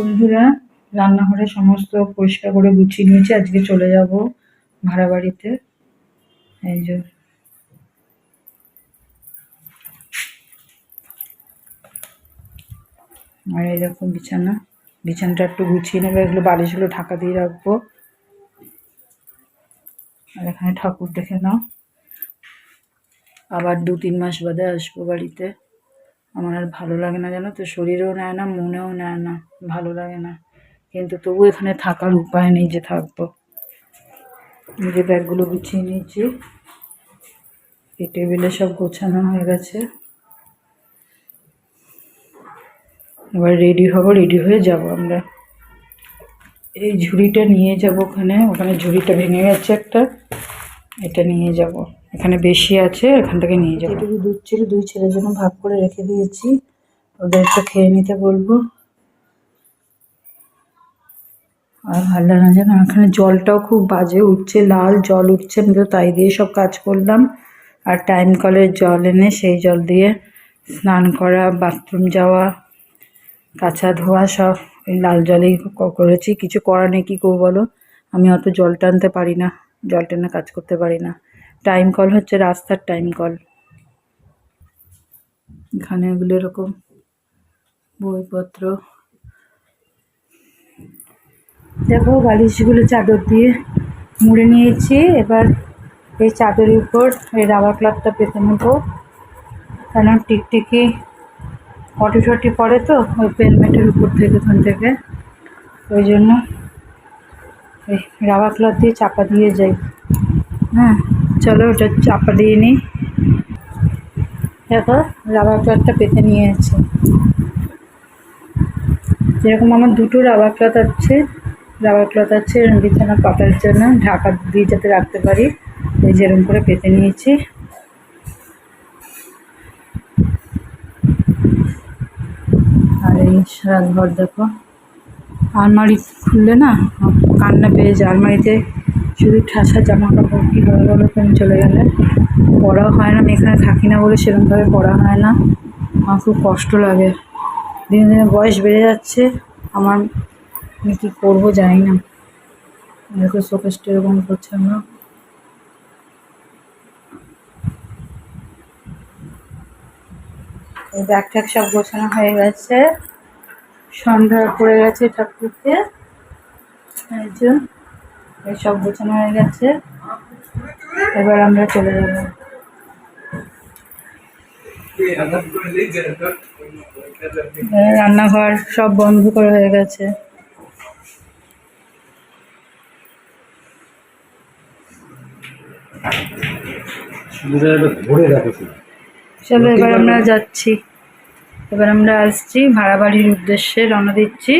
বন্ধুরা, রান্নাঘরে সমস্ত পরিষ্কার করে গুছিয়ে নিয়েছি। আজকে চলে যাব ভাড়া বাড়িতে। এই যে আর এই দেখো বিছানাটা একটু গুছিয়ে নেবে, এগুলো বালিশগুলো ঢাকা দিয়ে রাখবো। আর এখানে ঠাকুর দেখে নাও, আবার 2-3 মাস বাদে আসবো বাড়িতে। আমার আর ভালো লাগে না, জানো তো, শরীরেও নেয় না, মনেও নেয় না, ভালো লাগে না, কিন্তু তবু এখানে থাকার উপায় নেই যে থাকবো। এই যে ব্যাগগুলো গুছিয়ে নিয়েছি, এই টেবিলে সব গোছানো হয়ে গেছে। এবার রেডি হয়ে যাব আমরা। এই ঝুড়িটা নিয়ে যাব, ওখানে ঝুড়িটা ভেঙে গেছে একটা, এটা নিয়ে যাব। এখানে বেশি আছে, এখান থেকে নিয়ে যাবো। এটুকু দুধ ছিল, 2 ছেলের জন্য ভাগ করে রেখে দিয়েছি, ওদের একটু খেয়ে নিতে বলবো। আর ভালো লাগে না জানো, এখানে জলটাও খুব বাজে উঠছে, লাল জল উঠছে। আমি তো তাই দিয়ে সব কাজ করলাম। আর টাইম কলের জল এনে সেই জল দিয়ে স্নান করা, বাথরুম যাওয়া, কাচা ধোয়া সব ওই লাল জলেই করেছি। কিছু করার নেই, কী করবো বলো, আমি অত জল টানতে পারি না, জল টেনে কাজ করতে পারি না। টাইম কল হচ্ছে রাস্তার টাইম কল। এখানে এগুলো এরকম বইপত্র, দেখো বালিশগুলো চাদর দিয়ে মুড়ে নিয়েছি। এবার এই চাদরের উপর এই রাবার ক্লথটা পেতে নেবো, কারণ টিকটিকি পটি পড়ে তো ওই পেনমেটের উপর থেকে, ওখান থেকে, ওই জন্য এই রাবার ক্লথ দিয়ে চাপা দিয়ে যাই। হ্যাঁ চলো, ওটা চাপা দিয়ে নিই। দেখো রাবার ক্লথটা পেতে নিয়েছে, যেরকম আমার 2টো রাবার ক্লথ আছে বিছানা পাতার জন্য, ঢাকা দিয়ে যাতে রাখতে পারি, এই যেরকম করে পেতে নিয়েছি। আর এই রাতভর দেখো, আলমারি খুললে না কান্না পেয়ে যায়। আলমারিতে শুধু ঠাসা জামা কাপড়, কীভাবে বলো তুমি, চলে গেলে পড়াও হয় না। আমি এখানে থাকি না বলে সেরকমভাবে পড়া হয় না, আমার খুব কষ্ট লাগে। দিনে দিনে বয়স বেড়ে যাচ্ছে আমার, আমি কী করবো জানি না। দেখো শোকেসটা এরকম করছে আমরা। এই ব্যাগ ট্যাগ সব গোছানো হয়ে গেছে, সন্ধ্যা পড়ে গেছে ঠাকুরকে, এই যে এই সব গোছানো হয়ে গেছে। এবার আমরা চলে যাব। রান্নাঘর সব বন্ধ করে হয়ে গেছে। চলো এবার আমরা যাচ্ছি, এবার আমরা আসছি ভাড়া বাড়ির উদ্দেশ্যে, রওনা দিচ্ছি।